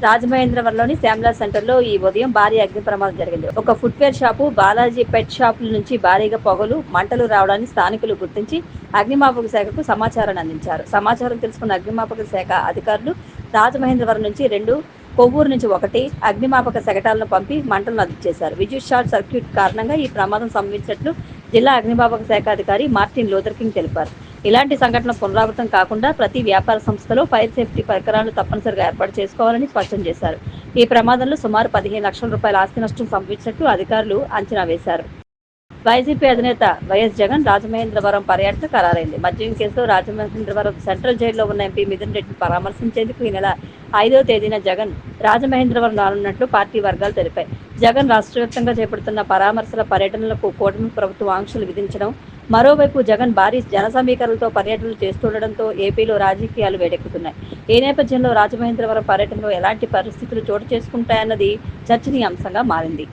రాజమహేంద్రవరంలోని శ్యామలా సెంటర్లో ఈ ఉదయం భారీ అగ్ని ప్రమాదం జరిగింది. ఒక ఫుట్వేర్ షాపు, బాలాజీ పెట్ షాపుల నుంచి భారీగా పొగలు, మంటలు రావడాన్ని స్థానికులు గుర్తించి అగ్నిమాపక శాఖకు సమాచారాన్ని అందించారు. సమాచారం తెలుసుకున్న అగ్నిమాపక శాఖ అధికారులు రాజమహేంద్రవరం నుంచి 2, కొవ్వూరు నుంచి 1 అగ్నిమాపక శకటాలను పంపి మంటలను అదుపు చేశారు. విద్యుత్ షార్ట్ సర్క్యూట్ కారణంగా ఈ ప్రమాదం సంభవించినట్లు జిల్లా అగ్నిమాపక శాఖ అధికారి మార్టిన్ లూథర్ కింగ్ తెలిపారు. ఇలాంటి సంఘటనలు పునరావృతం కాకుండా ప్రతి వ్యాపార సంస్థలో ఫైర్ సేఫ్టీ పరికరాలను తప్పనిసరిగా ఏర్పాటు చేసుకోవాలని స్పష్టం చేశారు. ఈ ప్రమాదంలో సుమారు 15 లక్షల రూపాయల ఆస్తి నష్టం సంభవించినట్లు అధికారులు అంచనా వేశారు. వైసీపీ అధినేత వైఎస్ జగన్ రాజమహేంద్రవరం పర్యటన ఖరారైంది. మద్యం కేసులో రాజమహేంద్రవరం సెంట్రల్ జైల్లో ఉన్న ఎంపీ మిథున్ రెడ్డిని పరామర్శించేందుకు ఈ నెల 5వ తేదీన జగన్ రాజమహేంద్రవరం రానున్నట్లు పార్టీ వర్గాలు తెలిపాయి. జగన్ రాష్ట్రవ్యాప్తంగా చేపడుతున్న పరామర్శల పర్యటనలకు కూటమి ప్రభుత్వం ఆంక్షలు విధించడం, మరోవైపు జగన్ భారీ జన సమీకరణలతో పర్యటనలు చేస్తుండటంతో ఏపీలో రాజకీయాలు వేడెక్కుతున్నాయి. ఈ నేపథ్యంలో రాజమహేంద్రవరం పర్యటనలో ఎలాంటి పరిస్థితులు చోటు చేసుకుంటాయన్నది చర్చనీయాంశంగా మారింది.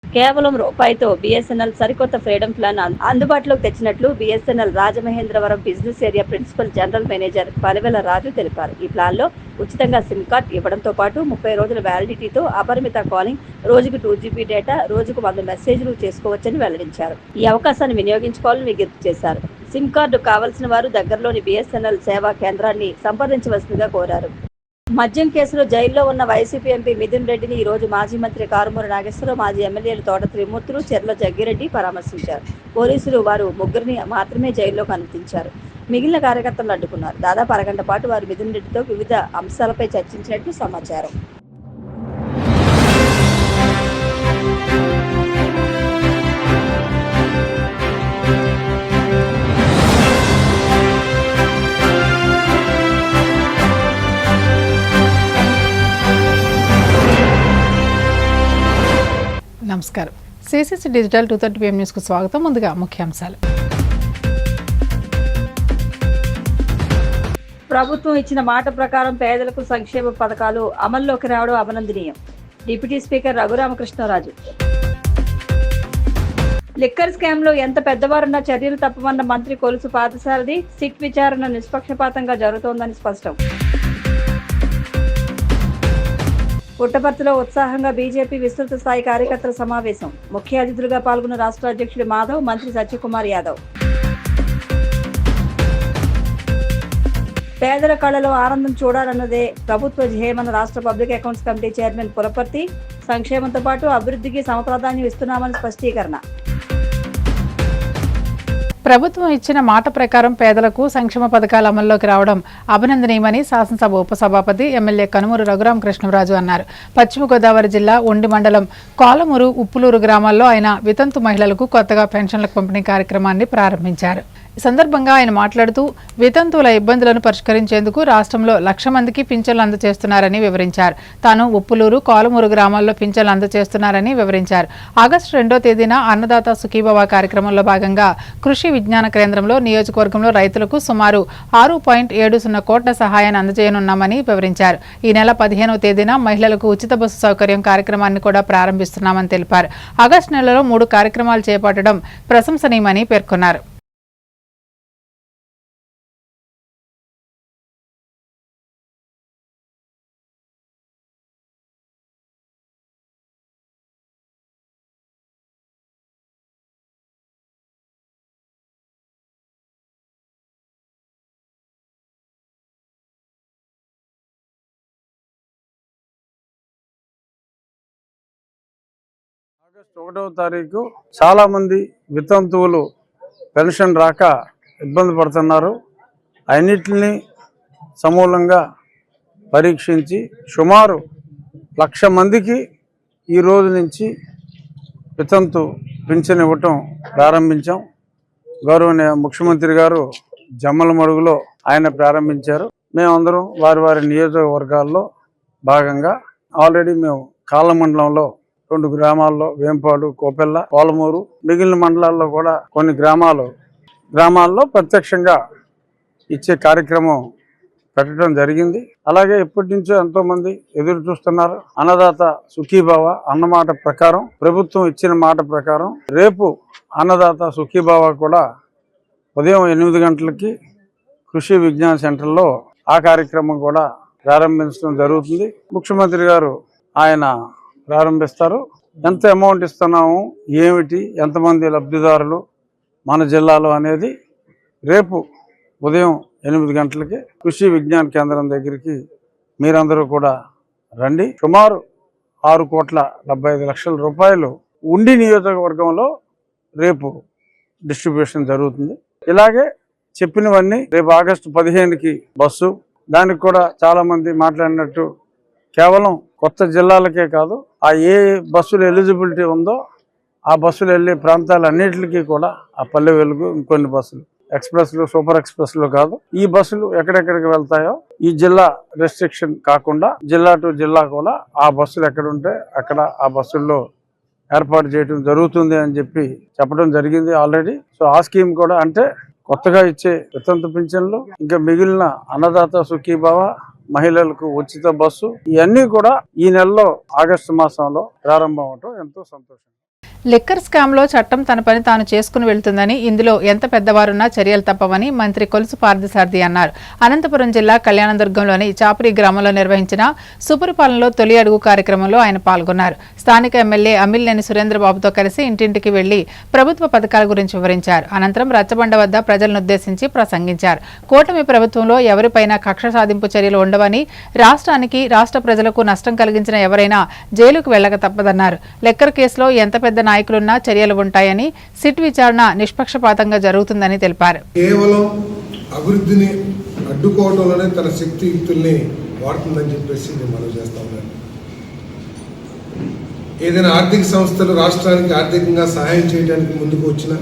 కేవలం రూపాయితో బీఎస్ఎన్ఎల్ సరికొత్త ఫ్రీడమ్ ప్లాన్ అందుబాటులోకి తెచ్చినట్లు BSNL Rajamahendravaram business area principal general manager Palivela Raju తెలిపారు. ఈ ప్లాన్లో ఉచితంగా సిమ్ కార్డ్ ఇవ్వడంతో పాటు 30 రోజుల వ్యాలిడిటీతో అపరిమిత కాలింగ్, రోజుకు 2 GB డేటా, రోజుకు 100 మెసేజ్లు చేసుకోవచ్చని వెల్లడించారు. ఈ అవకాశాన్ని వినియోగించుకోవాలని విజ్ఞప్తి చేశారు. సిమ్ కార్డు కావాల్సిన వారు దగ్గరలోని బీఎస్ఎన్ఎల్ సేవా కేంద్రాన్ని సంప్రదించవలసిందిగా కోరారు. మద్యం కేసులో జైల్లో ఉన్న వైసీపీ ఎంపీ మిథున్ రెడ్డిని ఈ రోజు మాజీ మంత్రి కారుమూరి నాగేశ్వరరావు, మాజీ ఎమ్మెల్యేలు తోట త్రిమూర్తులు, చెర్ల జగ్గిరెడ్డి పరామర్శించారు. పోలీసులు వారు ముగ్గురిని మాత్రమే జైల్లోకి అనుమతించారు. మిగిలిన కార్యకర్తలను అడ్డుకున్నారు. దాదాపు అరగంట పాటు వారు మిథున్ రెడ్డితో వివిధ అంశాలపై చర్చించినట్లు సమాచారం. నమస్కారం. సిసిసి డిజిటల్ 230 PM న్యూస్కు స్వాగతం. ముందుగా ముఖ్యాంశాలు. ప్రభుత్వం ఇచ్చిన మాట ప్రకారం పేదలకు సంక్షేమ పథకాలు అమల్లోకి రావడం అభినందనీయం. Deputy speaker Raghurama Krishna Raju. లిక్కర్ స్కామ్లో ఎంత పెద్దవారున్నా చర్యలు తప్పమన్న మంత్రి కొలుసు పార్థసారథి. సిట్ విచారణ నిష్పక్షపాతంగా జరుగుతోందని స్పష్టం. పుట్టపర్తిలో ఉత్సాహంగా బీజేపీ విస్తృత స్థాయి కార్యకర్తల సమావేశం. ముఖ్య అతిథులుగా పాల్గొన్న రాష్ట్ర అధ్యక్షుడు మాధవ్, మంత్రి సత్యకుమార్ యాదవ్. పేదల కళలో ఆనందం చూడాలన్నదే ప్రభుత్వ ధ్యేయమన్న రాష్ట్ర public accounts committee chairman Pulaparthi. సంక్షేమంతో పాటు అభివృద్ధికి సమప్రాధాన్యం ఇస్తున్నామని స్పష్టీకరణ. ప్రభుత్వం ఇచ్చిన మాట ప్రకారం పేదలకు సంక్షేమ పథకాలు అమల్లోకి రావడం అభినందనీయమని శాసనసభ ఉపసభాపతి ఎమ్మెల్యే కనుమూరు రఘురామకృష్ణరాజు అన్నారు. పశ్చిమ గోదావరి జిల్లా ఉండి మండలం కోలమూరు, ఉప్పులూరు గ్రామాల్లో ఆయన వితంతు మహిళలకు కొత్తగా పెన్షన్ల పంపిణీ కార్యక్రమాన్ని ప్రారంభించారు. ఈ సందర్భంగా ఆయన మాట్లాడుతూ వితంతువుల ఇబ్బందులను పరిష్కరించేందుకు రాష్ట్రంలో 1,00,000 మందికి పింఛన్లు అందజేస్తున్నారని వివరించారు. తాను ఉప్పులూరు, కోలమూరు గ్రామాల్లో పింఛన్లు అందజేస్తున్నారని వివరించారు. ఆగస్టు 2వ తేదీన అన్నదాత సుఖీభవ కార్యక్రమంలో భాగంగా కృషి విజ్ఞాన కేంద్రంలో నియోజకవర్గంలో రైతులకు సుమారు 6.70 కోట్ల సహాయాన్ని అందజేయనున్నామని వివరించారు. ఈ నెల 15వ తేదీన మహిళలకు ఉచిత బస్సు సౌకర్యం కార్యక్రమాన్ని కూడా ప్రారంభిస్తున్నామని తెలిపారు. ఆగస్టు నెలలో 3 కార్యక్రమాలు చేపట్టడం ప్రశంసనీయమని పేర్కొన్నారు. ఆగస్టు 1వ తారీఖు చాలా మంది వితంతువులు పెన్షన్ రాక ఇబ్బంది పడుతున్నారు. అన్నిటిని సమూలంగా పరీక్షించి సుమారు 1,00,000 మందికి ఈ రోజు నుంచి వితంతు పింఛన్ ఇవ్వటం ప్రారంభించాం. గౌరవనీయ ముఖ్యమంత్రి గారు జమ్మల మడుగులో ఆయన ప్రారంభించారు. మేమందరం వారి వారి నియోజకవర్గాల్లో భాగంగా ఆల్రెడీ మేము కాళ్ళ మండలంలో 2 గ్రామాల్లో వేంపాడు, కోపెల్ల, కోలమూరు, మిగిలిన మండలాల్లో కూడా కొన్ని గ్రామాల్లో ప్రత్యక్షంగా ఇచ్చే కార్యక్రమం పెట్టడం జరిగింది. అలాగే ఇప్పటి నుంచో ఎంతో మంది ఎదురు చూస్తున్నారు. అన్నదాత సుఖీభావ అన్నమాట ప్రకారం, ప్రభుత్వం ఇచ్చిన మాట ప్రకారం రేపు అన్నదాత సుఖీభావ కూడా ఉదయం 8 గంటలకి కృషి విజ్ఞాన సెంటర్లో ఆ కార్యక్రమం కూడా ప్రారంభించడం జరుగుతుంది. ముఖ్యమంత్రి గారు ఆయన ప్రారంభిస్తారు. ఎంత అమౌంట్ ఇస్తున్నాము, ఏమిటి, ఎంతమంది లబ్ధిదారులు మన జిల్లాలో అనేది రేపు ఉదయం 8 గంటలకి కృషి విజ్ఞాన కేంద్రం దగ్గరికి మీరందరూ కూడా రండి. సుమారు 6,75,00,000 రూపాయలు ఉండి నియోజకవర్గంలో రేపు డిస్ట్రిబ్యూషన్ జరుగుతుంది. ఇలాగే చెప్పినవన్నీ రేపు ఆగస్టు 15కి బస్సు, దానికి కూడా చాలా మంది మాట్లాడినట్టు కేవలం కొత్త జిల్లాలకే కాదు, ఆ ఏ బస్సులు ఎలిజిబిలిటీ ఉందో ఆ బస్సులు వెళ్ళే ప్రాంతాలన్నిటికీ కూడా ఆ పల్లె వెలుగు ఇంకొన్ని బస్సులు ఎక్స్ప్రెస్లు, సూపర్ ఎక్స్ప్రెస్లు కాదు, ఈ బస్సులు ఎక్కడెక్కడికి వెళ్తాయో ఈ జిల్లా రెస్ట్రిక్షన్ కాకుండా జిల్లా టు జిల్లా కూడా ఆ బస్సులు ఎక్కడుంటే అక్కడ ఆ బస్సుల్లో ఏర్పాటు చేయడం జరుగుతుంది అని చెప్పడం జరిగింది ఆల్రెడీ. సో ఆ స్కీమ్ కూడా అంటే కొత్తగా ఇచ్చే వితంతు పింఛన్లు, ఇంకా మిగిలిన అన్నదాత సుఖీభావ, మహిళలకు ఉచిత బస్సు, ఇవన్నీ కూడా ఈ నెలలో ఆగస్టు మాసంలో ప్రారంభం అవటం ఎంతో సంతోషం. లిక్కర్ స్కామ్లో చట్టం తన పని తాను చేసుకుని వెళ్తుందని, ఇందులో ఎంత పెద్దవారున్నా చర్యలు తప్పవని మంత్రి కొలుసు పార్థసారథి అన్నారు. అనంతపురం జిల్లా కళ్యాణదుర్గంలోని చాపురి గ్రామంలో నిర్వహించిన సుపరిపాలనలో తొలి అడుగు కార్యక్రమంలో ఆయన పాల్గొన్నారు. స్థానిక ఎమ్మెల్యే అమిలినేని సురేంద్రబాబుతో కలిసి ఇంటింటికి వెళ్లి ప్రభుత్వ పథకాల గురించి వివరించారు. అనంతరం రచ్చబండ వద్ద ప్రజలనుద్దేశించి ప్రసంగించారు. కూటమి ప్రభుత్వంలో ఎవరిపైనా కక్ష సాధింపు చర్యలు ఉండవని, రాష్ట్రానికి, రాష్ట్ర ప్రజలకు నష్టం కలిగించిన ఎవరైనా జైలుకు వెళ్లక తప్పదన్నారు. లిక్కర్ కేసులో ఎంత పెద్ద నాయకులున్నా చర్యలు ఉంటాయని, సిట్ విచారణ నిష్పక్షపాతంగా జరుగుతుందని తెలిపారు. కేవలం అభివృద్ధిని అడ్డుకోవడంలోనే తన శక్తియుక్తుల్ని వాడుతుందని చెప్పేసి నేను మనం చేస్తా ఉన్నాను. ఏదైనా ఆర్థిక సంస్థలు రాష్ట్రానికి ఆర్థికంగా సహాయం చేయడానికి ముందుకు వచ్చిన,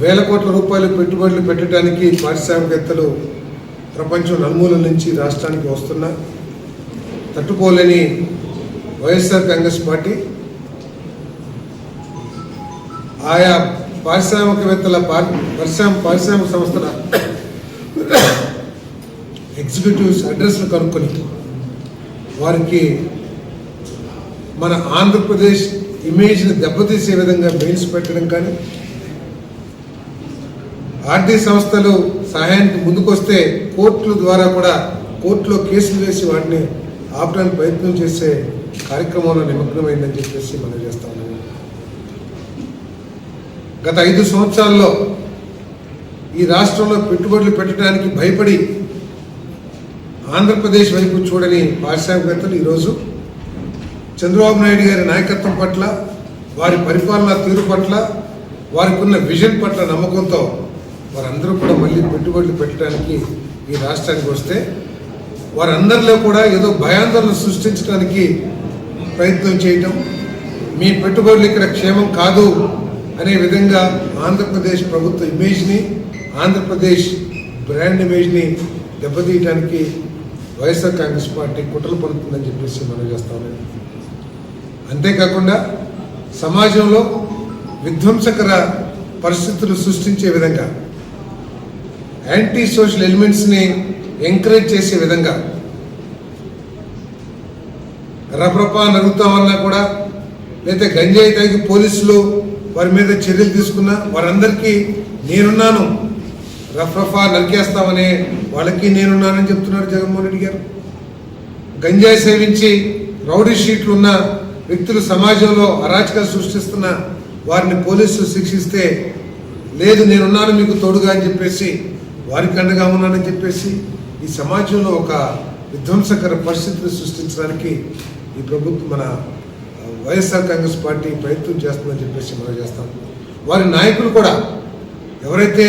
వేల కోట్ల రూపాయలు పెట్టుబడులు పెట్టడానికి పారిశ్రామికవేత్తలు ప్రపంచం నలుమూలల నుంచి రాష్ట్రానికి వస్తున్నా తట్టుకోలేని వైఎస్ఆర్ కాంగ్రెస్ పార్టీ ఆయా పారిశ్రామికవేత్తల పారిశ్రామిక సంస్థల ఎగ్జిక్యూటివ్స్ అడ్రస్లు కనుక్కొని వారికి మన ఆంధ్రప్రదేశ్ ఇమేజ్ని దెబ్బతీసే విధంగా మెయిల్స్ పెట్టడం కానీ, ఆర్థిక సంస్థలు సహాయానికి ముందుకొస్తే కోర్టుల ద్వారా కూడా కోర్టులో కేసులు వేసి వాటిని ఆపడానికి ప్రయత్నం చేసే కార్యక్రమంలో నిమగ్నమైందని చెప్పేసి మనం చేస్తా ఉన్నాము. గత 5 సంవత్సరాల్లో ఈ రాష్ట్రంలో పెట్టుబడులు పెట్టడానికి భయపడి ఆంధ్రప్రదేశ్ వైపు చూడని పారిశ్రామికవేత్తలు ఈరోజు చంద్రబాబు నాయుడు గారి నాయకత్వం పట్ల, వారి పరిపాలనా తీరు పట్ల, వారికి ఉన్న విజన్ పట్ల నమ్మకంతో వారందరూ కూడా మళ్ళీ పెట్టుబడులు పెట్టడానికి ఈ రాష్ట్రానికి వస్తే వారందరిలో కూడా ఏదో భయాందోళన సృష్టించడానికి ప్రయత్నం చేయటం, మీ పెట్టుబడులు ఇక్కడ క్షేమం కాదు అనే విధంగా ఆంధ్రప్రదేశ్ ప్రభుత్వ ఇమేజ్ని, ఆంధ్రప్రదేశ్ బ్రాండ్ ఇమేజ్ని దెబ్బతీయడానికి వైఎస్ఆర్ కాంగ్రెస్ పార్టీ కుట్రలు పడుతుందని చెప్పేసి మనం చేస్తాము. అంతేకాకుండా సమాజంలో విధ్వంసకర పరిస్థితులు సృష్టించే విధంగా, యాంటీ సోషల్ ఎలిమెంట్స్ని ఎంకరేజ్ చేసే విధంగా, రపరపా నరుగుతామన్నా కూడా, లేదా గంజాయి తాగి పోలీసులు వారి మీద చర్యలు తీసుకున్నా వారందరికీ నేనున్నాను, రఫరఫా నరికేస్తామనే వాళ్ళకి నేనున్నానని చెప్తున్నారు జగన్మోహన్ రెడ్డి గారు. గంజాయి సేవించి రౌడీ షీట్లు ఉన్న వ్యక్తులు సమాజంలో అరాచకాలు సృష్టిస్తున్న వారిని పోలీసులు శిక్షిస్తే, లేదు నేనున్నాను మీకు తోడుగా అని చెప్పేసి, వారికి అండగా ఉన్నానని చెప్పేసి ఈ సమాజంలో ఒక విధ్వంసకర పరిస్థితిని సృష్టించడానికి ఈ ప్రభుత్వం, మన వైఎస్ఆర్ కాంగ్రెస్ పార్టీ ప్రయత్నం చేస్తుందని చెప్పేసి మనం చేస్తాం. వారి నాయకులు కూడా ఎవరైతే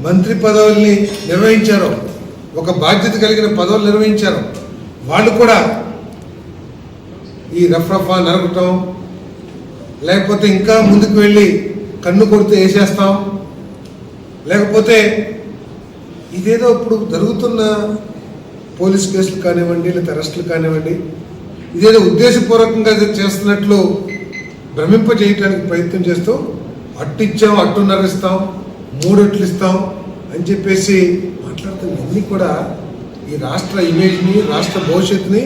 మంత్రి పదవుల్ని నిర్వహించారో, ఒక బాధ్యత కలిగిన పదవులు నిర్వహించారో, వాళ్ళు కూడా ఈ రఫ్రఫా నరకటం, లేకపోతే ఇంకా ముందుకు వెళ్ళి కన్ను కొడితే వేసేస్తాం, లేకపోతే ఇదేదో ఇప్పుడు జరుగుతున్న పోలీస్ కేసులు కానివ్వండి, లేదా అరెస్టులు కానివ్వండి, ఇదేదో ఉద్దేశపూర్వకంగా చేస్తున్నట్లు భ్రమింపజేయటానికి ప్రయత్నం చేస్తూ అట్టిచ్చాం, అట్టున్నర ఇస్తాం, 3 రెట్లు ఇస్తాం అని చెప్పేసి మాట్లాడుతున్న అన్నీ కూడా ఈ రాష్ట్ర ఇమేజ్ని, రాష్ట్ర భవిష్యత్తుని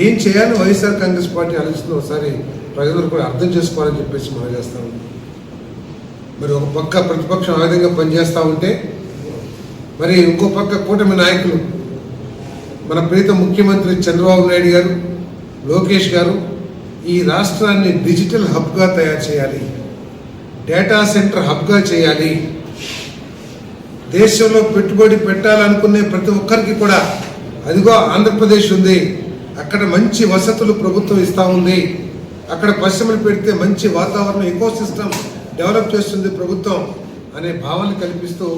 ఏం చేయాలని వైఎస్ఆర్ కాంగ్రెస్ పార్టీ ఆలోచిస్తున్న ఒకసారి ప్రజలు కూడా అర్థం చేసుకోవాలని చెప్పేసి మనం చేస్తాం. మరి ఒక పక్క ప్రతిపక్షం ఆ విధంగా పనిచేస్తూ ఉంటే, మరి ఇంకో పక్క కూటమి నాయకులు మన ప్రీత ముఖ్యమంత్రి చంద్రబాబు నాయుడు గారు, లోకేష్ గారు ఈ రాష్ట్రాన్ని డిజిటల్ హబ్గా తయారు చేయాలి, డేటా సెంటర్ హబ్గా చేయాలి. దేశంలో పెట్టుబడి పెట్టాలనుకునే ప్రతి ఒక్కరికి కూడా అదిగో ఆంధ్రప్రదేశ్ ఉంది, అక్కడ మంచి వసతులు ప్రభుత్వం ఇస్తూ ఉంది, అక్కడ పరిశ్రమలు పెడితే మంచి వాతావరణం ఎకోసిస్టమ్ డెవలప్ చేస్తుంది ప్రభుత్వం అనే భావన కల్పిస్తూ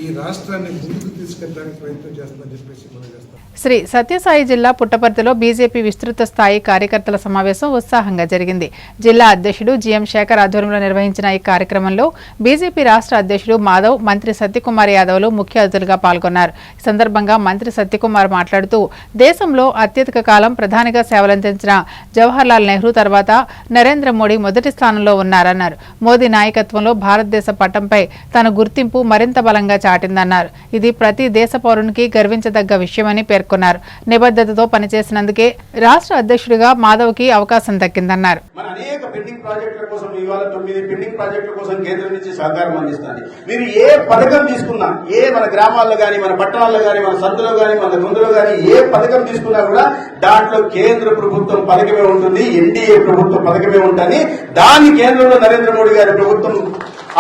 ఈ రాష్ట్రాన్ని ముందుకు తీసుకెళ్ళడానికి ప్రయత్నం చేస్తుందని చెప్పేసి మనం చేస్తాం. శ్రీ సత్యసాయి జిల్లా పుట్టపర్తిలో బీజేపీ విస్తృత స్థాయి కార్యకర్తల సమావేశం ఉత్సాహంగా జరిగింది. జిల్లా అధ్యక్షుడు జిఎం శేఖర్ ఆధ్వర్యంలో నిర్వహించిన ఈ కార్యక్రమంలో బీజేపీ రాష్ట్ర అధ్యక్షుడు మాధవ్, మంత్రి సత్యకుమార్ యాదవ్లు ముఖ్య అతిథులుగా పాల్గొన్నారు. ఈ సందర్భంగా మంత్రి సత్యకుమార్ మాట్లాడుతూ దేశంలో అత్యధిక కాలం ప్రధానిగా సేవలందించిన జవహర్లాల్ నెహ్రూ తర్వాత నరేంద్ర మోడీ మొదటి స్థానంలో ఉన్నారన్నారు. మోదీ నాయకత్వంలో భారతదేశ పటంపై తన గుర్తింపు మరింత బలంగా చాటిందన్నారు. ఇది ప్రతి దేశ పౌరునికి గర్వించదగ్గ విషయమని పేర్కొన్నారు. నిబద్ధతతో పనిచేసినందుకే రాష్ట్ర అధ్యక్షుడిగా మాధవ్ కి అవకాశం దక్కిందన్నారు. మన అనేక పెండింగ్ ప్రాజెక్టుల కోసం ఇవాళ 9 పెండింగ్ ప్రాజెక్టుల కోసం కేంద్రం నుంచి సహకారం అందిస్తుంది. మీరు ఏ పథకం తీసుకున్నా, ఏ మన గ్రామాల్లో గానీ, మన పట్టణాల్లో గానీ, మన సందులో గానీ, మన గుందులో గానీ ఏ పథకం తీసుకున్నా కూడా దాంట్లో కేంద్ర ప్రభుత్వం పథకమే ఉంటుంది, ఎన్డీఏ ప్రభుత్వం పథకమే ఉంటుంది. దాన్ని కేంద్రంలో నరేంద్ర మోడీ గారి ప్రభుత్వం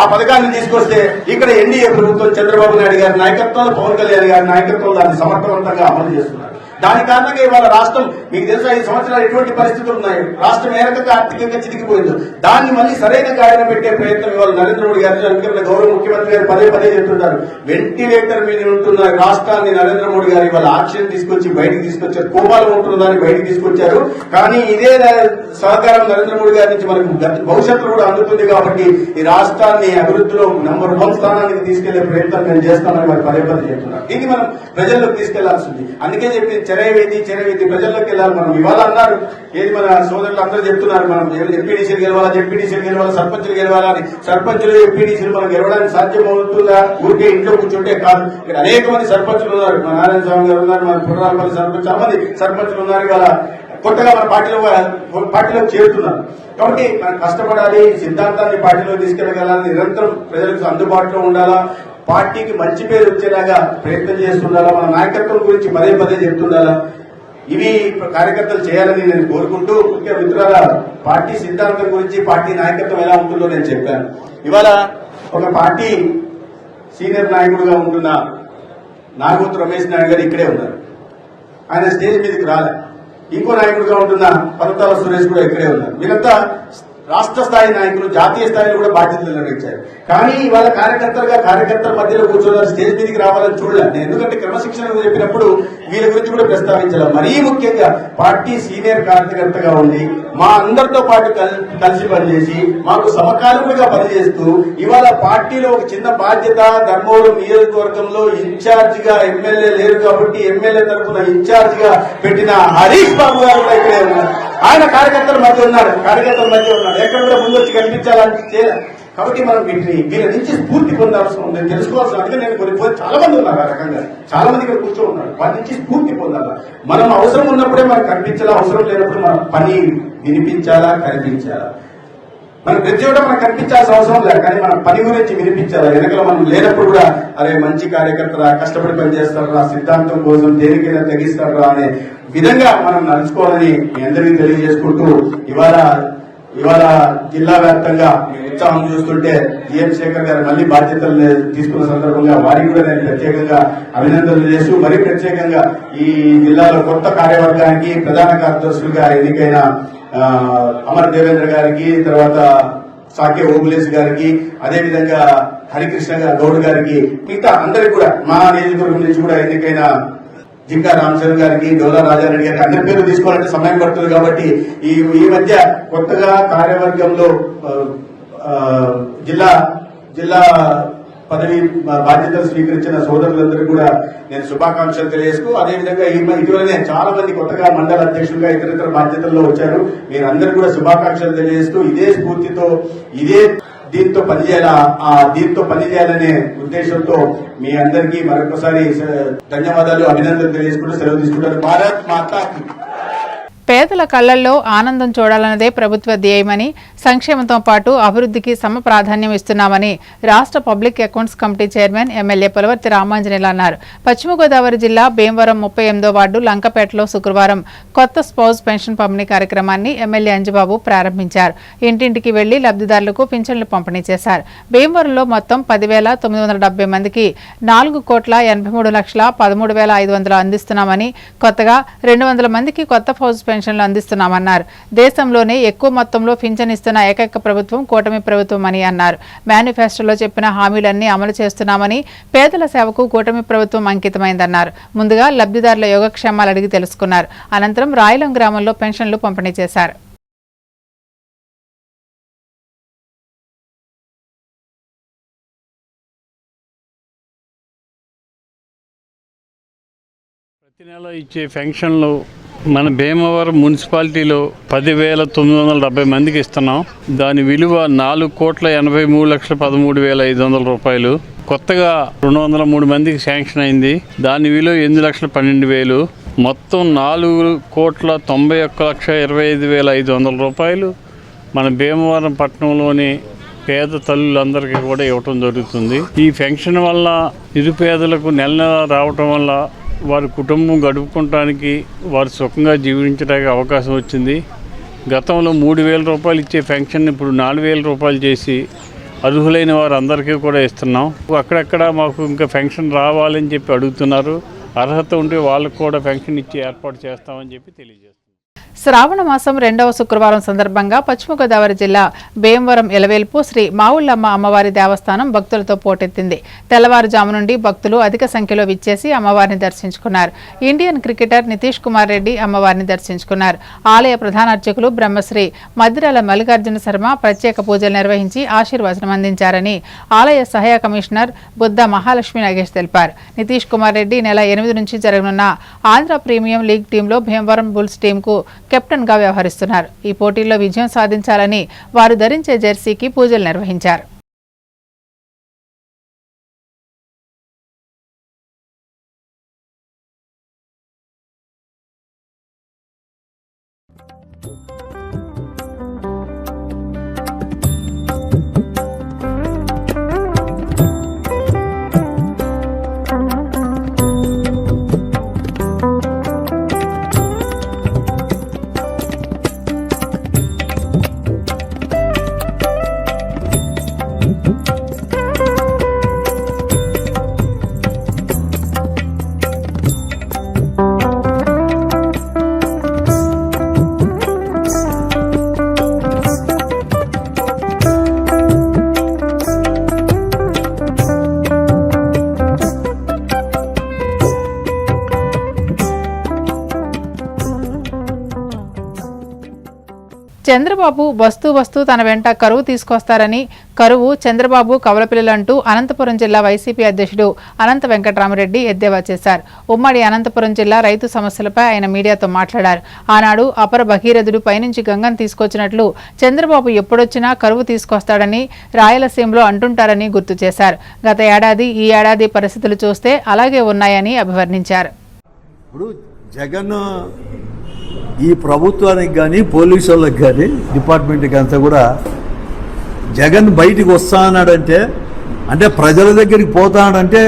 ఆ పథకాన్ని తీసుకొస్తే ఇక్కడ ఎన్డీఏ ప్రభుత్వం చంద్రబాబు నాయుడు గారి నాయకత్వంలో, పవన్ కళ్యాణ్ గారి నాయకత్వంలో దాన్ని సమర్థవంతంగా అమలు చేస్తున్నారు. దాని కారణంగా ఇవాళ రాష్ట్రం మీకు తెలుసా 5 సంవత్సరాలు ఎటువంటి పరిస్థితులు ఉన్నాయి, రాష్ట్రం ఏ రకంగా ఆర్థికంగా చితికిపోయిందో దాన్ని మళ్ళీ సరైన గాడిన పెట్టే ప్రయత్నం ఇవాళ నరేంద్ర మోడీ గారు, గౌరవ ముఖ్యమంత్రి గారు పదే పదే చెప్తుంటారు. వెంటిలేటర్ మీద ఉంటున్న రాష్ట్రాన్ని నరేంద్ర మోడీ గారు ఇవాళ ఆక్సిజన్ తీసుకొచ్చి బయటికి తీసుకొచ్చారు, కోపాలు ఉంటున్న దాన్ని బయటికి తీసుకొచ్చారు. కానీ ఇదే సహకారం నరేంద్ర మోడీ గారి నుంచి మనకు భవిష్యత్తులో కూడా అందుతుంది. కాబట్టి ఈ రాష్ట్రాన్ని అభివృద్ధిలో నంబర్ 1 స్థానానికి తీసుకెళ్లే ప్రయత్నం మేము చేస్తామని వారు పదే పదే చెప్తున్నారు. దీన్ని మనం ప్రజల్లోకి తీసుకెళ్లాల్సింది. అందుకే చెప్పి చెరవేది ప్రజల్లోకి వెళ్ళాలి. మనం ఇవాళ అన్నారు, ఏది మన సోదరులు అందరూ చెప్తున్నారు, మనం ఎంపీడీసీలు గెలవాలా, జెడ్పీడీసీలు గెలవాలా, సర్పంచులు గెలవాలా అని. సర్పంచులు, ఎంపీడీసీలు మనం గెలవడానికి సాధ్యం అవుతుందా? ఊరికే ఇంట్లో కూర్చుంటే కాదు. ఇక్కడ అనేక మంది సర్పంచులు ఉన్నారు, మన నారాయణ స్వామి గారు ఉన్నారు, మన పుట్రాలపల్లి సర్పంచ్, చాలా మంది సర్పంచులు ఉన్నారు. ఇవాళ కొత్తగా మన పార్టీలో చేరుతున్నారు. కాబట్టి మనం కష్టపడాలి, సిద్ధాంతాన్ని పార్టీలో తీసుకెళ్లగలాలి, నిరంతరం ప్రజలకు అందుబాటులో ఉండాలా, పార్టీకి మంచి పేరు వచ్చేలాగా ప్రయత్నం చేస్తుండాలా, మన నాయకత్వం గురించి పదే పదే చెప్తుండాలా. ఇవి కార్యకర్తలు చేయాలని నేను కోరుకుంటూ, ముఖ్య మిత్రుల పార్టీ సిద్ధాంతం గురించి, పార్టీ నాయకత్వం ఎలా ఉంటుందో నేను చెప్పాను. ఇవాళ ఒక పార్టీ సీనియర్ నాయకుడుగా ఉంటున్న నాగోతు రమేష్ నాయుడు గారు ఇక్కడే ఉన్నారు, ఆయన స్టేజ్ మీదకి రాలే. ఇంకో నాయకుడుగా ఉంటున్న పర్వతాల సురేష్ కూడా ఇక్కడే ఉన్నారు. వీళ్ళంతా రాష్ట్ర స్థాయి నాయకులు, జాతీయ స్థాయిలో కూడా బాధ్యతలు నిర్వహించారు. కానీ ఇవాళ కార్యకర్తల మధ్యలో కూర్చోవాలి, స్టేజ్ మీదకి రావాలని చూడలేదు. ఎందుకంటే క్రమశిక్షణ చెప్పినప్పుడు వీళ్ళ గురించి కూడా ప్రస్తావించాలి. మరీ ముఖ్యంగా పార్టీ సీనియర్ కార్యకర్తగా ఉండి మా అందరితో పాటు కలిసి పనిచేసి మాకు సమకాలీనంగా పనిచేస్తూ ఇవాళ పార్టీలో ఒక చిన్న బాధ్యత, ధర్మవరం నియోజకవర్గంలో ఇన్ఛార్జ్ గా ఎమ్మెల్యే లేరు కాబట్టి ఎమ్మెల్యే తరఫున ఇన్ఛార్జ్ గా పెట్టిన హరీష్ బాబు గారు కూడా ఇక్కడే ఉన్నారు. ఆయన కార్యకర్తల మధ్య ఉన్నారు, ఎక్కడ కూడా ముందు వచ్చి కనిపించాలని. కాబట్టి మనం వీళ్ళ నుంచి స్ఫూర్తి పొందాల్సిన ఉంది, తెలుసుకోవాల్సిన. అందుకే నేను కొన్ని చాలా మంది ఉన్నారు ఆ రకంగా, చాలా మంది ఇక్కడ కూర్చో ఉన్నారు. వాటి నుంచి స్ఫూర్తి పొందాలా. మనం అవసరం ఉన్నప్పుడే మనకు కనిపించాలా, అవసరం లేనప్పుడు మన పని వినిపించాలా, కనిపించాలా. మనకు ప్రతి చోట మనకు కనిపించాల్సిన అవసరం లేదు, కానీ మన పని గురించి వినిపించాలా. వెనకల మనం లేనప్పుడు కూడా అరే మంచి కార్యకర్తరా, కష్టపడి పనిచేస్తారా, సిద్ధాంతం కోసం దేనికైనా తెగిస్తారా అనే విధంగా మనం నడుచుకోవాలని మీ అందరికీ తెలియజేసుకుంటూ, ఇవాళ జిల్లా వ్యాప్తంగా ఉత్సాహం చూస్తుంటే జిఎం శేఖర్ గారు మళ్లీ బాధ్యతలు తీసుకున్న సందర్భంగా వారికి కూడా నేను ప్రత్యేకంగా అభినందనలు చేస్తూ, మరీ ప్రత్యేకంగా ఈ జిల్లాలో కొత్త కార్యవర్గానికి ప్రధాన కార్యదర్శులుగా ఎన్నికైన అమర్ దేవేంద్ర గారికి, తర్వాత సాకే ఓబులేస్ గారికి, అదేవిధంగా హరికృష్ణ గౌడ్ గారికి, మిగతా అందరికి కూడా మా నియోజకవర్గం నుంచి కూడా ఎన్నికైన జింకా రామచంద్ర గారికి, డోలా రాజారెడ్డి గారికి అందరి పేర్లు తీసుకోవాలంటే సమయం పడుతుంది. కాబట్టి ఈ మధ్య కొత్తగా కార్యవర్గంలో జిల్లా పదవి బాధ్యతలు స్వీకరించిన సోదరులందరికీ కూడా నేను శుభాకాంక్షలు తెలియజేస్తూ, అదేవిధంగా ఇటీవలనే చాలా మంది కొత్తగా మండల అధ్యక్షులుగా ఇతర బాధ్యతల్లో వచ్చారు. మీరందరూ కూడా శుభాకాంక్షలు తెలియజేస్తూ, ఇదే స్ఫూర్తితో దీంతో పనిచేయాలనే ఉద్దేశంతో మీ అందరికీ మరొకసారి ధన్యవాదాలు, అభినందనలు తెలియజేసుకుంటూ సెలవు తీసుకుంటారు. భారత్ మాతా కి. పేదల కళ్లల్లో ఆనందం చూడాలన్నదే ప్రభుత్వ ధ్యేయమని, సంక్షేమంతో పాటు అభివృద్ధికి సమ ప్రాధాన్యం ఇస్తున్నామని రాష్ట్ర public accounts committee chairman MLA Pulavarthi Ramanjaneyulu అన్నారు. పశ్చిమ గోదావరి జిల్లా భీమవరం 38వ వార్డు లంకపేటలో శుక్రవారం కొత్త స్పౌజ్ పెన్షన్ పంపిణీ కార్యక్రమాన్ని ఎమ్మెల్యే అంజిబాబు ప్రారంభించారు. ఇంటింటికి వెళ్లి లబ్ధిదారులకు పింఛన్లు పంపిణీ చేశారు. భీమవరంలో మొత్తం 10,970 మందికి 4,83,13,500 అందిస్తున్నామని, కొత్తగా 200 మందికి కొత్త ఫౌజ్ పెన్షన్లు అందిస్తున్నామన్నారు. దేశంలోనే ఎక్కువ మొత్తంలో పింఛన్ ఇస్తున్న ఏకైక ప్రభుత్వం కూటమి ప్రభుత్వం అని అన్నారు. మేనిఫెస్టోలో చెప్పిన హామీలన్నీ అమలు చేస్తున్నామని, పేదల సేవకు కూటమి ప్రభుత్వం అంకితమైందన్నారు. ముందుగా లబ్ధిదారుల యోగక్షేమాలు అడిగి తెలుసుకున్నారు. అనంతరం రాయలం గ్రామంలో పెన్షన్లు పంపిణీ చేశారు. ప్రతి నెల ఇచ్చే పెన్షన్లు మన భీమవరం మున్సిపాలిటీలో 10,970 మందికి ఇస్తున్నాం. దాని విలువ 4,83,13,500 రూపాయలు. కొత్తగా 203 మందికి శాంక్షన్ అయింది. దాని విలువ 8,12,000. మొత్తం 4,91,25,500 రూపాయలు మన భీమవరం పట్టణంలోని పేద తల్లులందరికీ కూడా ఇవ్వటం జరుగుతుంది. ఈ పెన్షన్ వల్ల నిరుపేదలకు నెల నెల రావటం వల్ల వారి కుటుంబం గడుపుకోవడానికి, వారు సుఖంగా జీవించడానికి అవకాశం వచ్చింది. గతంలో 3,000 రూపాయలు ఇచ్చే పెన్షన్ ఇప్పుడు 4,000 రూపాయలు చేసి అర్హులైన వారు అందరికీ కూడా ఇస్తున్నాం. అక్కడక్కడ మాకు ఇంకా పెన్షన్ రావాలని చెప్పి అడుగుతున్నారు. అర్హత ఉంటే వాళ్ళకు కూడా పెన్షన్ ఇచ్చి ఏర్పాటు చేస్తామని చెప్పి తెలియజేస్తున్నాం. శ్రావణ మాసం 2వ శుక్రవారం సందర్భంగా పశ్చిమ గోదావరి జిల్లా భీమవరం ఎలవేల్పు శ్రీ మావుళ్ళమ్మ అమ్మవారి దేవస్థానం భక్తులతో పోటెత్తింది. తెల్లవారుజాము నుండి భక్తులు అధిక సంఖ్యలో విచ్చేసి అమ్మవారిని దర్శించుకున్నారు. ఇండియన్ క్రికెటర్ నితీష్ కుమార్ రెడ్డి అమ్మవారిని దర్శించుకున్నారు. ఆలయ ప్రధాన అర్చకులు బ్రహ్మశ్రీ మద్దిరాల మల్లికార్జున శర్మ ప్రత్యేక పూజలు నిర్వహించి ఆశీర్వచనం అందించారని ఆలయ సహాయ కమిషనర్ బుద్ధ మహాలక్ష్మి నాగేష్ తెలిపారు. నితీష్ కుమార్ రెడ్డి నెల 8 నుంచి జరగనున్న ఆంధ్ర ప్రీమియం లీగ్ టీంలో భీమవరం బుల్స్ టీంకు కెప్టెన్ గా వ్యవహరిస్తున్నారు. ఈ పోటీల్లో విజయం సాధించాలని వారు ధరించే జెర్సీకి పూజలు నిర్వహించారు. చంద్రబాబు వస్తూ తన వెంట కరువు తీసుకొస్తారని, కరువు చంద్రబాబు కవలపిల్లలంటూ అనంతపురం జిల్లా వైసీపీ అధ్యక్షుడు అనంత వెంకటరామరెడ్డి ఎద్దేవా చేశారు. ఉమ్మడి అనంతపురం జిల్లా రైతు సమస్యలపై ఆయన మీడియాతో మాట్లాడారు. ఆనాడు అపర భగీరథుడు పైనుంచి గంగను తీసుకొచ్చినట్లు చంద్రబాబు ఎప్పుడొచ్చినా కరువు తీసుకొస్తాడని రాయలసీమలో అంటుంటారని గుర్తు చేశారు. గత ఏడాది, ఈ ఏడాది పరిస్థితులు చూస్తే అలాగే ఉన్నాయని అభివర్ణించారు. ఇప్పుడు జగన్ ఈ ప్రభుత్వానికి కానీ పోలీసు వాళ్ళకి కానీ డిపార్ట్మెంట్కి అంతా కూడా జగన్ బయటికి వస్తానాడంటే, అంటే ప్రజల దగ్గరికి పోతాడంటే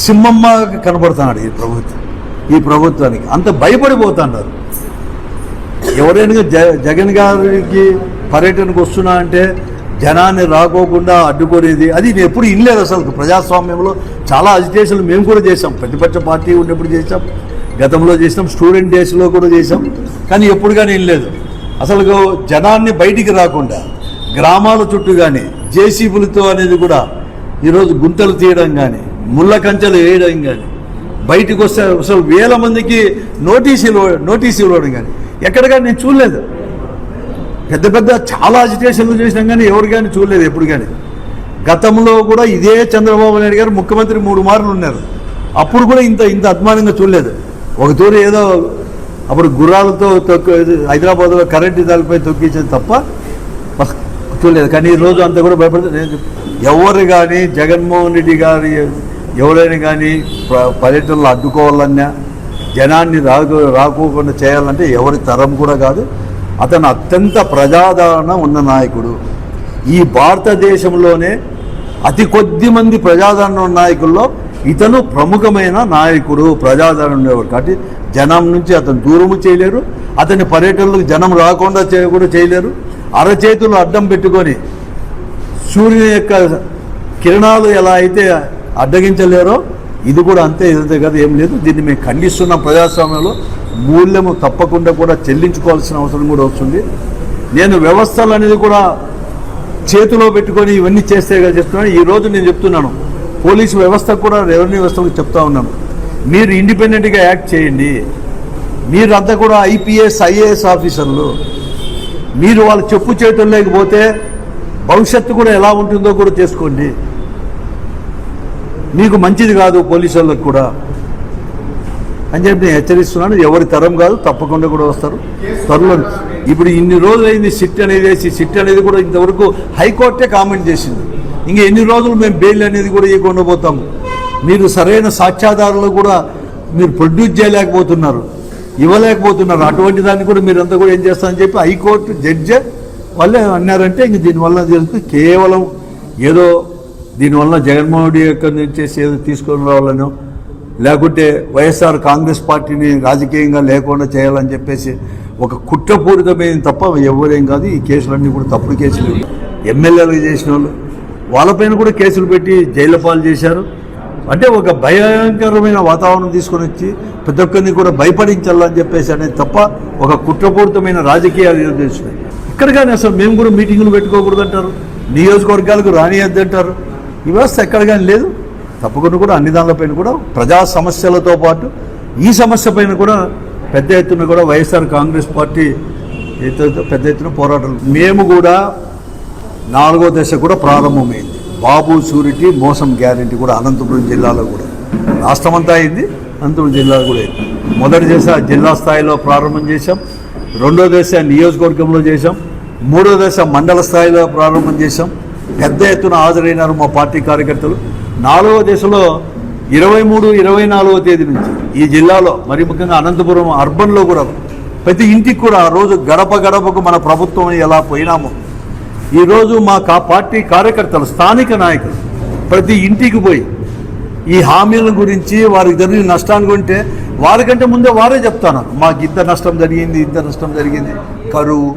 సింహమ్మ కనపడుతున్నాడు ఈ ప్రభుత్వానికి. అంత భయపడిపోతున్నారు. ఎవరైనా జగన్ గారికి పర్యటనకు వస్తున్నా అంటే జనాన్ని రాకోకుండా అడ్డుకునేది, అది నేను ఎప్పుడు ఇనలేదు. అసలు ప్రజాస్వామ్యంలో చాలా అజిటేషన్లు మేము కూడా చేసాం. ప్రతిపక్ష పార్టీ ఉన్నప్పుడు చేసాం, గతంలో చేసాం, స్టూడెంట్ డేస్లో కూడా చేసాం. కానీ ఎప్పుడు కానీ వెళ్ళలేదు. అసలు జనాన్ని బయటికి రాకుండా గ్రామాల చుట్టూ కానీ జేసీబీలతో అనేది కూడా ఈరోజు గుంతలు తీయడం కానీ, ముళ్ళ కంచెలు వేయడం కానీ, బయటకు వస్తే అసలు 1000 మందికి నోటీసులు ఇవ్వడం కానీ ఎక్కడ కానీ నేను చూడలేదు. పెద్ద చాలా అజిటేషన్లు చేసినాం కానీ ఎవరు కానీ చూడలేదు ఎప్పుడు కానీ. గతంలో కూడా ఇదే చంద్రబాబు నాయుడు గారు ముఖ్యమంత్రి 3 మార్లు ఉన్నారు. అప్పుడు కూడా ఇంత అద్మానంగా చూడలేదు. ఒక తూరు ఏదో అప్పుడు గుర్రాలతో హైదరాబాద్లో కరెంటు దానిపై తొక్కించేది తప్ప చూడలేదు. కానీ ఈరోజు అంతా కూడా భయపడుతుంది. ఎవరు కానీ జగన్మోహన్ రెడ్డి గారి ఎవరైనా కానీ పర్యటనలు అడ్డుకోవాలన్నా జనాన్ని రాకోకుండా చేయాలంటే ఎవరి తరం కూడా కాదు. అతను అత్యంత ప్రజాదరణ ఉన్న నాయకుడు. ఈ భారతదేశంలోనే అతి కొద్ది మంది ప్రజాదరణ ఉన్న నాయకుల్లో ఇతను ప్రముఖమైన నాయకుడు, ప్రజాదరణ ఉండేవాడు. కాబట్టి జనం నుంచి అతను దూరము చేయలేరు, అతని పర్యటనలకు జనం రాకుండా కూడా చేయలేరు. అరచేతులు అడ్డం పెట్టుకొని సూర్యుని యొక్క కిరణాలు ఎలా అయితే అడ్డగించలేరో ఇది కూడా అంతే. ఇదంతే కదా, ఏం లేదు. దీన్ని మేము ఖండిస్తున్న ప్రజాస్వామ్యంలో మూల్యము తప్పకుండా కూడా చెల్లించుకోవాల్సిన అవసరం కూడా వస్తుంది. నేను వ్యవస్థలు అనేది కూడా చేతిలో పెట్టుకొని ఇవన్నీ చేస్తే కదా చెప్తున్నాను. ఈరోజు నేను చెప్తున్నాను, పోలీసు వ్యవస్థ కూడా రెవెన్యూ వ్యవస్థకు చెప్తా ఉన్నాను, మీరు ఇండిపెండెంట్గా యాక్ట్ చేయండి. మీరంతా కూడా ఐపీఎస్ ఐఏఎస్ ఆఫీసర్లు, మీరు వాళ్ళ చెప్పు చేతులు లేకపోతే భవిష్యత్తు కూడా ఎలా ఉంటుందో కూడా చేసుకోండి. మీకు మంచిది కాదు పోలీసు వాళ్ళకు కూడా అని చెప్పి నేను హెచ్చరిస్తున్నాను. ఎవరి తరం కాదు, తప్పకుండా కూడా వస్తారు త్వరలో. ఇప్పుడు ఇన్ని రోజులైంది సిట్ అనేది వేసి, సిట్ అనేది కూడా ఇంతవరకు హైకోర్టే కామెంట్ చేసింది. ఇంకా ఎన్ని రోజులు మేము బెయిల్ అనేది కూడా ఇవ్వకుండా పోతాము. మీరు సరైన సాక్ష్యాధారాలు కూడా మీరు ప్రొడ్యూస్ చేయలేకపోతున్నారు, ఇవ్వలేకపోతున్నారు. అటువంటి దాన్ని కూడా మీరంతా కూడా ఏం చేస్తారని చెప్పి హైకోర్టు జడ్జే వాళ్ళే అన్నారంటే ఇంక దీనివల్ల తెలుస్తుంది కేవలం ఏదో దీనివల్ల జగన్మోహన్ రెడ్డి యొక్క నుంచి ఏదో తీసుకొని రావాలనో, లేకుంటే వైఎస్ఆర్ కాంగ్రెస్ పార్టీని రాజకీయంగా లేకుండా చేయాలని చెప్పేసి ఒక కుట్రపూరితమైన తప్ప ఎవరేం కాదు. ఈ కేసులన్నీ కూడా తప్పుడు కేసులు. ఎమ్మెల్యేలు చేసిన వాళ్ళు వాళ్ళపైన కూడా కేసులు పెట్టి జైలు పాలు చేశారు. అంటే ఒక భయంకరమైన వాతావరణం తీసుకొని వచ్చి ప్రతి ఒక్కరిని కూడా భయపడించాలని చెప్పేసి అనేది తప్ప ఒక కుట్రపూరితమైన రాజకీయాలు చేస్తున్నాయి. ఇక్కడ కానీ అసలు మేము కూడా మీటింగులు పెట్టుకోకూడదు అంటారు, నియోజకవర్గాలకు రానియద్దు అంటారు. ఈ వ్యవస్థ ఎక్కడ కానీ లేదు. తప్పకుండా కూడా అన్ని దానిపైన కూడా ప్రజా సమస్యలతో పాటు ఈ సమస్య పైన కూడా పెద్ద ఎత్తున కూడా వైఎస్ఆర్ కాంగ్రెస్ పార్టీ పెద్ద ఎత్తున పోరాటాలు. మేము కూడా 4వ దశ కూడా ప్రారంభమైంది. బాబు షూరిటీ మోసం గ్యారెంటీ కూడా అనంతపురం జిల్లాలో కూడా, రాష్ట్రమంతా అయింది, అనంతపురం జిల్లాలో కూడా అయింది. మొదటి దశ జిల్లా స్థాయిలో ప్రారంభం చేశాం, 2వ దశ నియోజకవర్గంలో చేశాం, 3వ దశ మండల స్థాయిలో ప్రారంభం చేశాం. పెద్ద ఎత్తున హాజరైనారు మా పార్టీ కార్యకర్తలు. 4వ దశలో 23, 24వ తేదీ నుంచి ఈ జిల్లాలో మరి ముఖ్యంగా అనంతపురం అర్బన్లో కూడా ప్రతి ఇంటికి కూడా ఆ రోజు గడప గడపకు మన ప్రభుత్వం ఎలా పోయినామో ఈరోజు మా పార్టీ కార్యకర్తలు, స్థానిక నాయకులు ప్రతి ఇంటికి పోయి ఈ హామీల గురించి, వారికి జరిగిన నష్టాన్ని గురించి వారికంటే ముందే వారే చెప్తున్నారు. మాకు ఇంత నష్టం జరిగింది, ఇంత నష్టం జరిగింది. కరువు,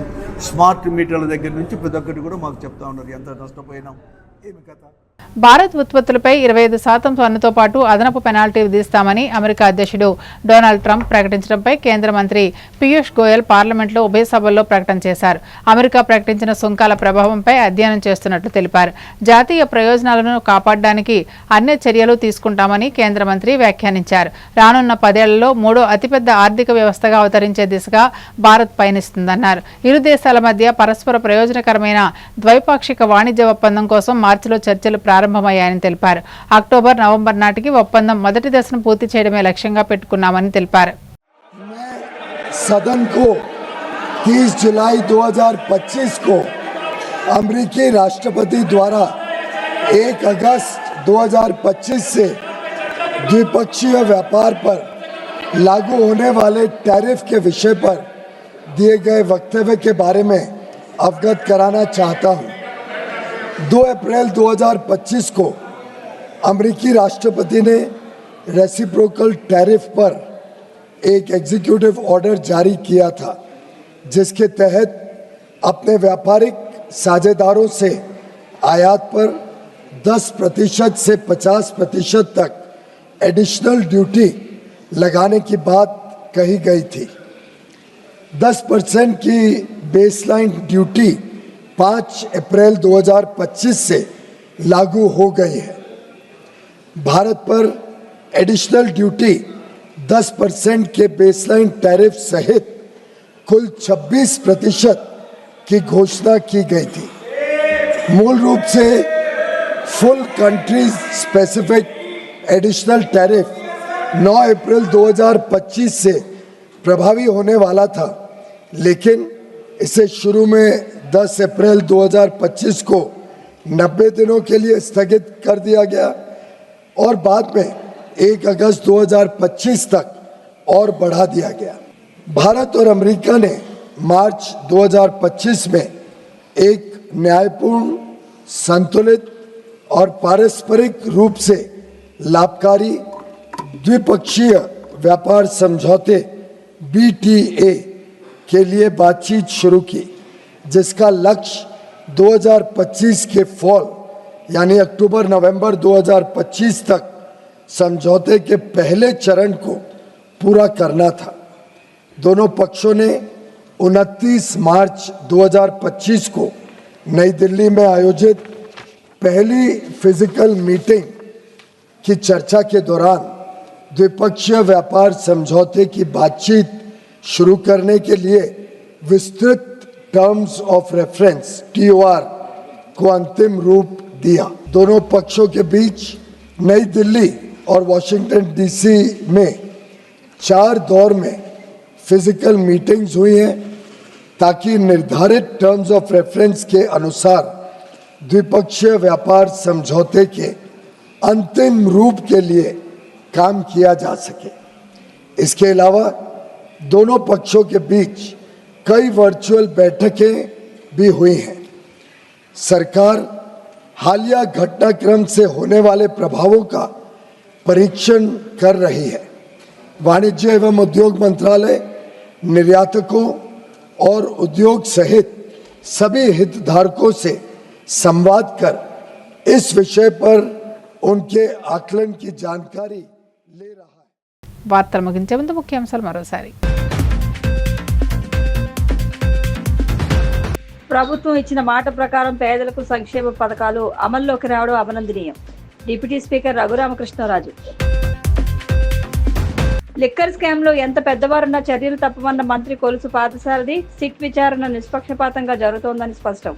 స్మార్ట్ మీటర్ల దగ్గర నుంచి ప్రతి ఒక్కటి కూడా మాకు చెప్తా ఉన్నారు ఎంత నష్టపోయినాం, ఏమి కథ. భారత్ ఉత్పత్తులపై 25% పన్నుతో పాటు అదనపు పెనాల్టీ విధిస్తామని అమెరికా అధ్యక్షుడు డొనాల్డ్ ట్రంప్ ప్రకటించడంపై కేంద్ర మంత్రి పీయూష్ గోయల్ పార్లమెంట్లో ఉభయ సభల్లో ప్రకటన చేశారు. అమెరికా ప్రకటించిన సుంకాల ప్రభావంపై అధ్యయనం చేస్తున్నట్లు తెలిపారు. జాతీయ ప్రయోజనాలను కాపాడడానికి అన్ని చర్యలు తీసుకుంటామని కేంద్ర మంత్రి వ్యాఖ్యానించారు. రానున్న 10 ఏళ్లలో 3వ అతిపెద్ద ఆర్థిక వ్యవస్థగా అవతరించే దిశగా భారత్ పయనిస్తుందన్నారు. ఇరు దేశాల మధ్య పరస్పర ప్రయోజనకరమైన ద్వైపాక్షిక వాణిజ్య ఒప్పందం కోసం మార్చిలో చర్చలు ప్రారంభమయ్యాయని తెలిపారు. అక్టోబర్, నవంబర్ నాటికి ఒప్పందం మొదటి దశను పూర్తి చేయడమే లక్ష్యంగా పెట్టుకున్నామని తెలిపారు. सदन को 30 जुलाई 2025 को अमेरिकी राष्ट्रपति द्वारा 1 अगस्त 2025 से द्विपक्षीय व्यापार पर लागू होने वाले टैरिफ के विषय पर दिए गए वक्तव्य के बारे में अवगत कराना चाहता हूं। 2 अप्रैल 2025 को अमेरिकी राष्ट्रपति ने रेसिप्रोकल टैरिफ पर एक एग्जीक्यूटिव ऑर्डर जारी किया था, जिसके तहत अपने व्यापारिक साझेदारों से आयात पर 10% से 50% तक एडिशनल ड्यूटी लगाने की बात कही गई थी। 10% की बेसलाइन ड्यूटी 5 अप्रैल 2025 से लागू हो गई है। भारत पर एडिशनल ड्यूटी 10% के बेसलाइन टैरिफ सहित कुल 26% की घोषणा की गई थी। मूल रूप से full country specific additional tariff 9 अप्रैल 2025 से प्रभावी होने वाला था, लेकिन इसे शुरू में 10 अप्रैल 2025 को 90 दिनों के लिए स्थगित कर दिया गया और बाद में 1 अगस्त 2025 तक और बढ़ा दिया गया। भारत और अमेरिका ने मार्च 2025 में एक न्यायपूर्ण, संतुलित और पारस्परिक रूप से लाभकारी द्विपक्षीय व्यापार समझौते BTA के लिए बातचीत शुरू की, जिसका लक्ष्य 2025 के फॉल यानी अक्टूबर-नवंबर 2025 तक समझौते के पहले चरण को पूरा करना था। दोनों पक्षों ने 29 मार्च 2025 को नई दिल्ली में आयोजित पहली फिजिकल मीटिंग की चर्चा के दौरान द्विपक्षीय व्यापार समझौते की बातचीत शुरू करने के लिए विस्तृत टर्म्स ऑफ रेफरेंस TOR को अंतिम रूप दिया। दोनों पक्षों के बीच नई दिल्ली और वॉशिंगटन DC में 4 दौर में फिजिकल मीटिंग्स हुई हैं ताकि निर्धारित टर्म्स ऑफ रेफरेंस के अनुसार द्विपक्षीय व्यापार समझौते के अंतिम रूप के लिए काम किया जा सके। इसके अलावा दोनों पक्षों के बीच कई वर्चुअल बैठकें भी हुई हैं। सरकार हालिया घटनाक्रम से होने वाले प्रभावों का परीक्षण कर रही है। वाणिज्य एवं उद्योग मंत्रालय निर्यातकों और उद्योग सहित सभी हितधारकों से संवाद कर इस विषय पर उनके आकलन की जानकारी ले रहा है। వార్తలు ముగించే ముందు ముఖ్యాంశాలు మరోసారి. ప్రభుత్వం ఇచ్చిన మాట ప్రకారం పేదలకు సంక్షేమ పథకాలు అమల్లోకి రావడం అభినందనీయం. Deputy speaker Raghurama Krishna Raju. Liquor scam లో ఎంత పెద్దవారున్న చర్యలు తప్పవన్న మంత్రి కొలుసు పార్థసారథి. సిట్ విచారణ నిష్పక్షపాతంగా జరుగుతోందని స్పష్టం.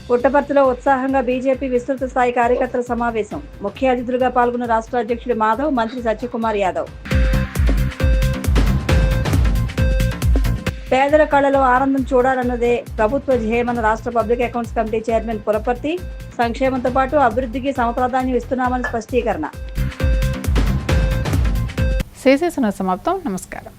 పుట్టపర్తిలో ఉత్సాహంగా బీజేపీ విస్తృత స్థాయి కార్యకర్తల సమావేశం. ముఖ్య అతిథులుగా పాల్గొన్న రాష్ట్ర అధ్యక్షుడు మాధవ్, మంత్రి సత్యకుమార్ యాదవ్. పేదల కళలో ఆనందం చూడాలన్నదే ప్రభుత్వ ధ్యేయమన్న రాష్ట్ర public accounts committee chairman Pulaparthi. సంక్షేమంతో పాటు అభివృద్ధికి సమప్రాధాన్యం ఇస్తున్నామని స్పష్టీకరణ. శేషేశ్వర సమాప్తం. నమస్కారం.